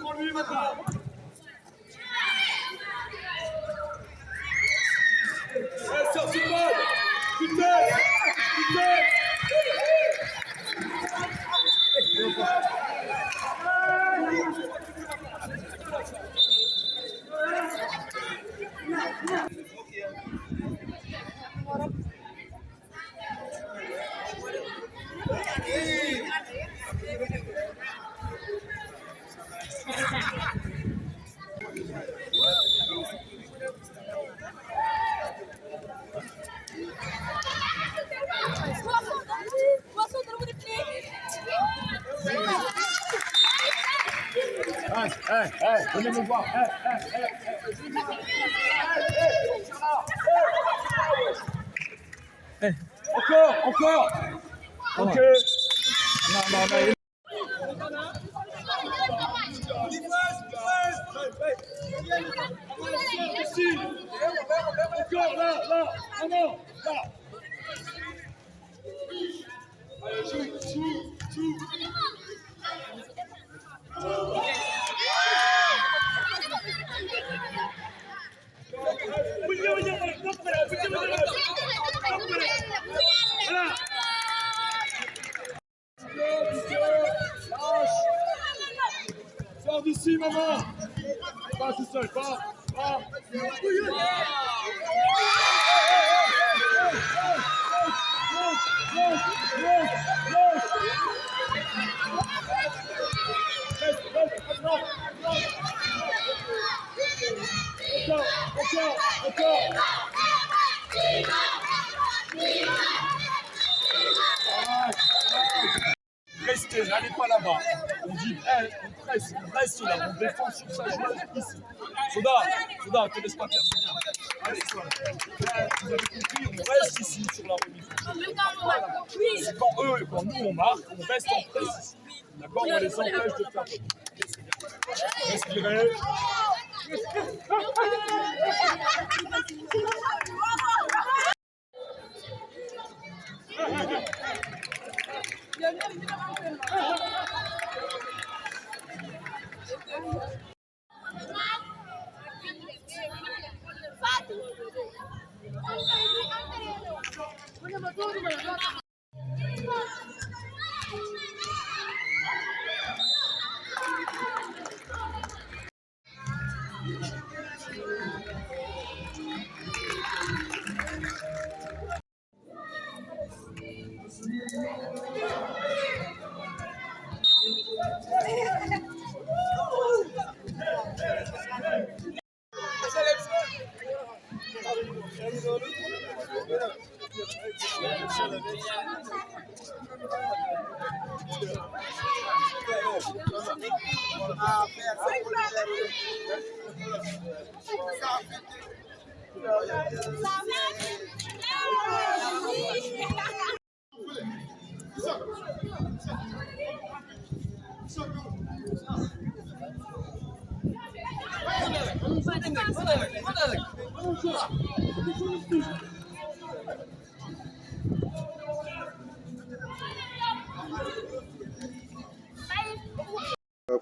Prends-lui maintenant. Sorti de balle. Putain. Venez me voir. Encore. Ok. Non. Ici. Encore là. Non. Là. Allez, joue. Sors d'ici, maman. Pas tout seul, pas. Encore. Restez, n'allez pas là-bas. On dit, on reste là, on défend sur sa joueuse ici. Soda, te laisse pas faire, c'est bien. Allez, vous avez compris, on reste ici sur la remise. C'est quand nous on marque, on reste en presse ici. D'accord, on les empêche de faire. Respirez.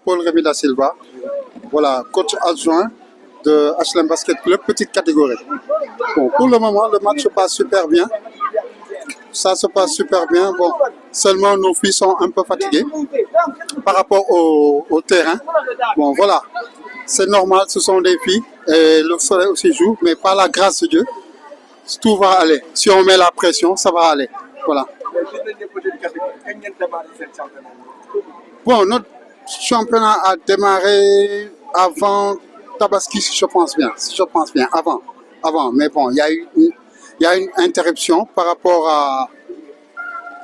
Paul Rémy da Silva, voilà, coach adjoint de HLM Basket Club, petite catégorie. Bon, pour le moment, le match se passe super bien. Ça se passe super bien. Bon, seulement nos filles sont un peu fatiguées par rapport au terrain. Bon, voilà, c'est normal, ce sont des filles et le soleil aussi joue, mais par la grâce de Dieu, tout va aller. Si on met la pression, ça va aller. Voilà. Bon, notre championnat a démarré avant Tabaski, si je pense bien. Si je pense bien, avant. Mais bon, il y a une interruption par rapport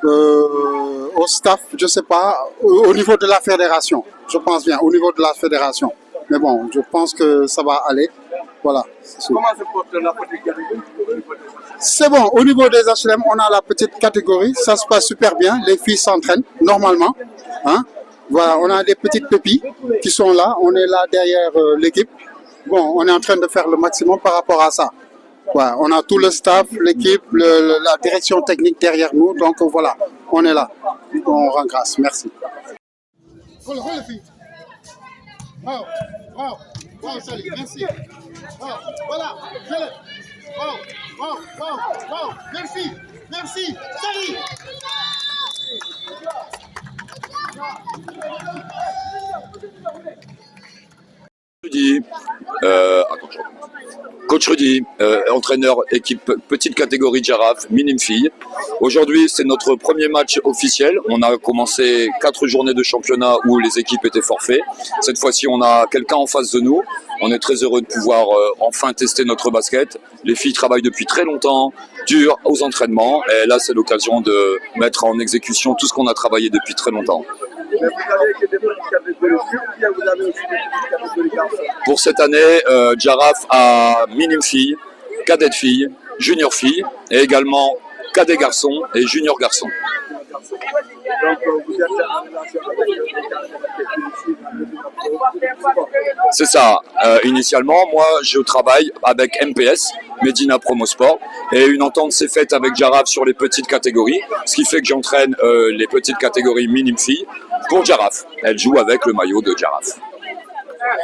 au staff, je sais pas, au niveau de la fédération. Je pense bien, au niveau de la fédération. Mais bon, je pense que ça va aller. Voilà. Comment se porte la petite catégorie? C'est bon, au niveau des HLM, on a la petite catégorie, ça se passe super bien, les filles s'entraînent normalement. Hein? Voilà, on a des petites pépites qui sont là, on est là derrière l'équipe. Bon, on est en train de faire le maximum par rapport à ça. Voilà, on a tout le staff, l'équipe, la direction technique derrière nous, donc voilà, on est là. On rend grâce, merci. Wow, salut, merci. Voilà, wow, merci, salut. Rudy, Coach Rudy, entraîneur équipe petite catégorie Jaraaf, minime fille. Aujourd'hui, c'est notre premier match officiel. On a commencé 4 journées de championnat où les équipes étaient forfaits. Cette fois-ci, on a quelqu'un en face de nous. On est très heureux de pouvoir enfin tester notre basket. Les filles travaillent depuis très longtemps, dur aux entraînements. Et là, c'est l'occasion de mettre en exécution tout ce qu'on a travaillé depuis très longtemps. Mais vous avez que des petites catégories filles ou bien vous avez aussi des petites catégories garçons? Pour cette année, Jaraaf a minime fille, cadette fille, junior fille et également cadet garçon et junior garçon. Donc vous êtes en relation avec les garçons. C'est ça. Initialement, moi, je travaille avec MPS, Medina Promo Sport, et une entente s'est faite avec Jaraaf sur les petites catégories, ce qui fait que j'entraîne les petites catégories minime filles pour Jaraaf. Elle joue avec le maillot de Jaraaf.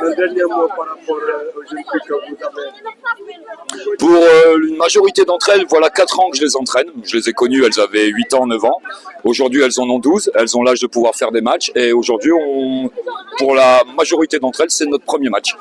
Un dernier mot par rapport aux jeunes filles que vous avez. Pour une majorité d'entre elles, voilà 4 ans que je les entraîne. Je les ai connues, elles avaient 8 ans, 9 ans. Aujourd'hui, elles en ont 12. Elles ont l'âge de pouvoir faire des matchs. Et aujourd'hui, pour la majorité d'entre elles, c'est notre premier match.